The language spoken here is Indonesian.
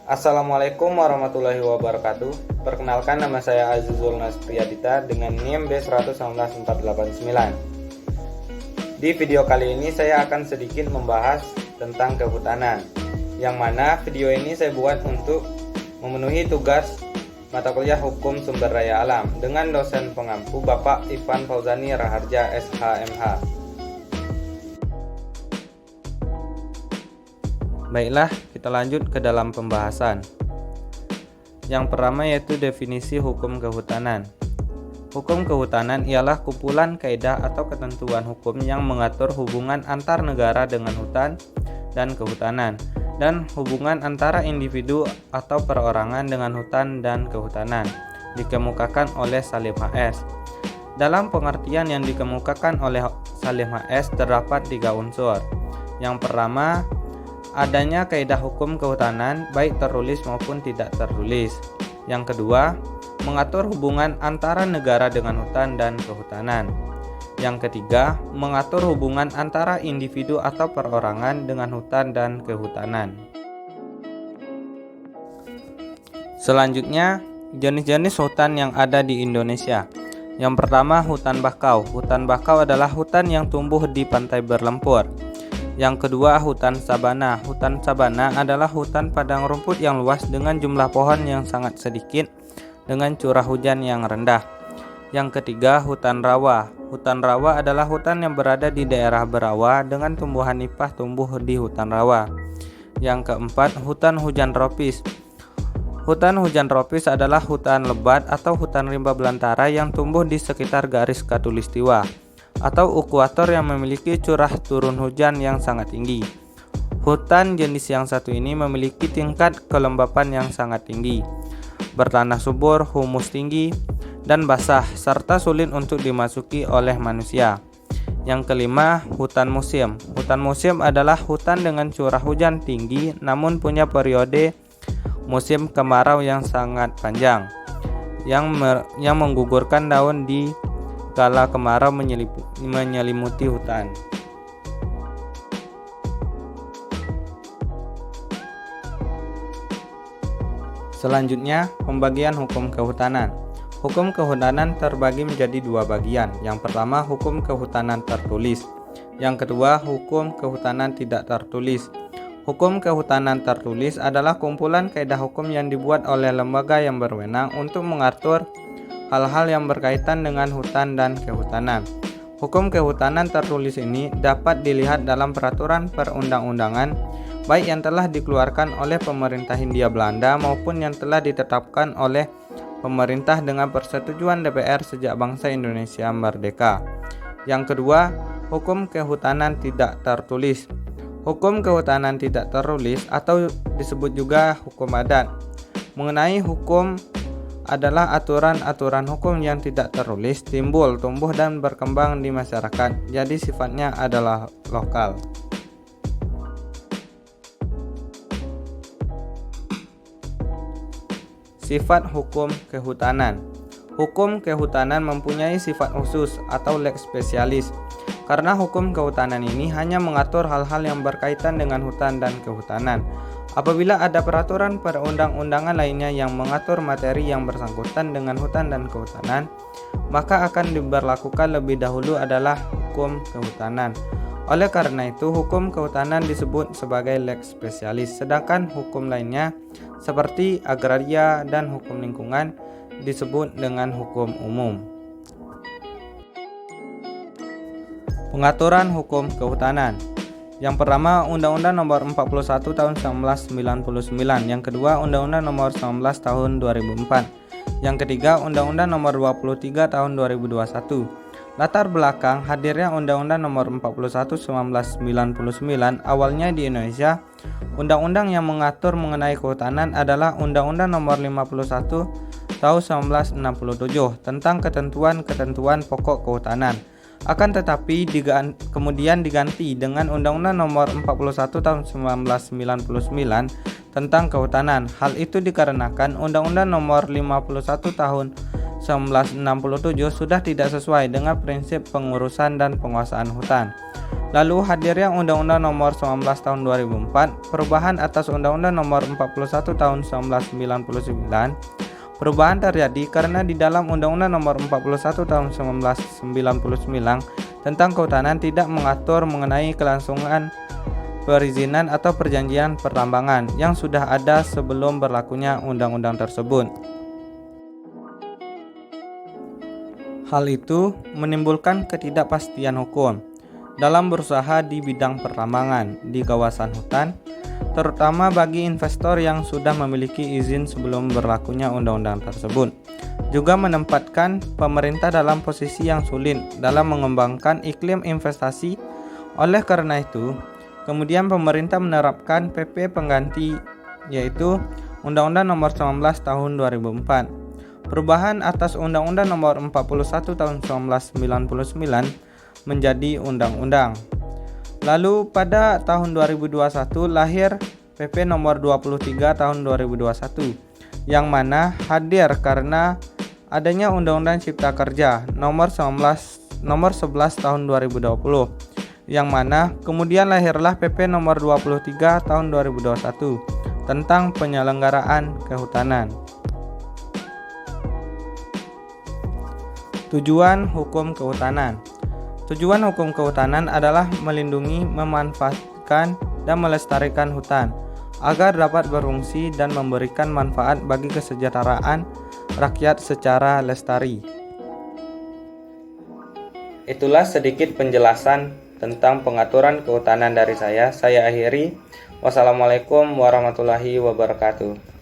Assalamualaikum warahmatullahi wabarakatuh. Perkenalkan, nama saya Azizul Naspriyadita dengan NIM B119489. Di video kali ini saya akan sedikit membahas tentang kehutanan, yang mana video ini saya buat untuk memenuhi tugas mata kuliah Hukum Sumber Daya Alam dengan dosen pengampu Bapak Ivan Fauzani Raharja SHMH. Baiklah, kita lanjut ke dalam pembahasan. Yang pertama yaitu definisi hukum kehutanan. Hukum kehutanan ialah kumpulan kaidah atau ketentuan hukum yang mengatur hubungan antar negara dengan hutan dan kehutanan, dan hubungan antara individu atau perorangan dengan hutan dan kehutanan, dikemukakan oleh Salim H.S. Dalam pengertian yang dikemukakan oleh Salim H.S. terdapat 3 unsur. Yang pertama, adanya kaidah hukum kehutanan baik tertulis maupun tidak tertulis. Yang kedua, mengatur hubungan antara negara dengan hutan dan kehutanan. Yang ketiga, mengatur hubungan antara individu atau perorangan dengan hutan dan kehutanan. Selanjutnya, jenis-jenis hutan yang ada di Indonesia. Yang pertama, hutan bakau. Hutan bakau adalah hutan yang tumbuh di pantai berlumpur. Yang kedua, hutan sabana. Hutan sabana adalah hutan padang rumput yang luas dengan jumlah pohon yang sangat sedikit dengan curah hujan yang rendah. Yang ketiga, hutan rawa. Hutan rawa adalah hutan yang berada di daerah berawa dengan tumbuhan nipah tumbuh di hutan rawa. Yang keempat, hutan hujan tropis. Hutan hujan tropis adalah hutan lebat atau hutan rimba belantara yang tumbuh di sekitar garis khatulistiwa atau ekuator yang memiliki curah turun hujan yang sangat tinggi. Hutan jenis yang satu ini memiliki tingkat kelembapan yang sangat tinggi, bertanah subur, humus tinggi, dan basah, serta sulit untuk dimasuki oleh manusia. Yang kelima, hutan musim. Hutan musim adalah hutan dengan curah hujan tinggi namun punya periode musim kemarau yang sangat panjang, yang menggugurkan daun di kala kemarau menyelimuti hutan. Selanjutnya, pembagian hukum kehutanan. Hukum kehutanan terbagi menjadi 2 bagian. Yang pertama, hukum kehutanan tertulis. Yang kedua, hukum kehutanan tidak tertulis. Hukum kehutanan tertulis adalah kumpulan kaidah hukum yang dibuat oleh lembaga yang berwenang untuk mengatur hal-hal yang berkaitan dengan hutan dan kehutanan. Hukum kehutanan tertulis ini dapat dilihat dalam peraturan perundang-undangan, baik yang telah dikeluarkan oleh pemerintah Hindia Belanda maupun yang telah ditetapkan oleh pemerintah dengan persetujuan DPR sejak bangsa Indonesia merdeka. Yang kedua, hukum kehutanan tidak tertulis. Hukum kehutanan tidak tertulis atau disebut juga hukum adat. Mengenai hukum adalah aturan-aturan hukum yang tidak tertulis timbul, tumbuh, dan berkembang di masyarakat, jadi sifatnya adalah lokal. Sifat hukum kehutanan. Hukum kehutanan mempunyai sifat khusus atau lex specialis, karena hukum kehutanan ini hanya mengatur hal-hal yang berkaitan dengan hutan dan kehutanan. Apabila ada peraturan perundang-undangan lainnya yang mengatur materi yang bersangkutan dengan hutan dan kehutanan, maka akan diberlakukan lebih dahulu adalah hukum kehutanan. Oleh karena itu, hukum kehutanan disebut sebagai lex specialis, sedangkan hukum lainnya seperti agraria dan hukum lingkungan disebut dengan hukum umum. Pengaturan hukum kehutanan. Yang pertama, Undang-Undang Nomor 41 Tahun 1999. Yang kedua, Undang-Undang Nomor 19 Tahun 2004. Yang ketiga, Undang-Undang Nomor 23 Tahun 2021. Latar belakang hadirnya Undang-Undang Nomor 41 1999 awalnya di Indonesia. Undang-undang yang mengatur mengenai kehutanan adalah Undang-Undang Nomor 51 Tahun 1967 tentang ketentuan-ketentuan pokok kehutanan. Akan tetapi kemudian diganti dengan Undang-Undang Nomor 41 Tahun 1999 tentang kehutanan. Hal itu dikarenakan Undang-Undang Nomor 51 Tahun 1967 sudah tidak sesuai dengan prinsip pengurusan dan penguasaan hutan. Lalu hadirnya Undang-Undang Nomor 19 Tahun 2004, perubahan atas Undang-Undang Nomor 41 Tahun 1999. Perubahan terjadi karena di dalam Undang-Undang Nomor 41 Tahun 1999 tentang kehutanan tidak mengatur mengenai kelangsungan perizinan atau perjanjian pertambangan yang sudah ada sebelum berlakunya undang-undang tersebut. Hal itu menimbulkan ketidakpastian hukum dalam berusaha di bidang pertambangan di kawasan hutan, terutama bagi investor yang sudah memiliki izin sebelum berlakunya undang-undang tersebut. Juga menempatkan pemerintah dalam posisi yang sulit dalam mengembangkan iklim investasi. Oleh karena itu, kemudian pemerintah menerapkan PP pengganti, yaitu Undang-Undang Nomor 19 Tahun 2004. Perubahan atas Undang-Undang Nomor 41 Tahun 1999 menjadi undang-undang. Lalu pada tahun 2021 lahir PP Nomor 23 Tahun 2021 yang mana hadir karena adanya Undang-Undang Cipta Kerja Nomor 11 Tahun 2020 yang mana kemudian lahirlah PP Nomor 23 Tahun 2021 tentang penyelenggaraan kehutanan. Tujuan hukum kehutanan. Tujuan hukum kehutanan adalah melindungi, memanfaatkan, dan melestarikan hutan agar dapat berfungsi dan memberikan manfaat bagi kesejahteraan rakyat secara lestari. Itulah sedikit penjelasan tentang pengaturan kehutanan dari saya. Saya akhiri. Wassalamualaikum warahmatullahi wabarakatuh.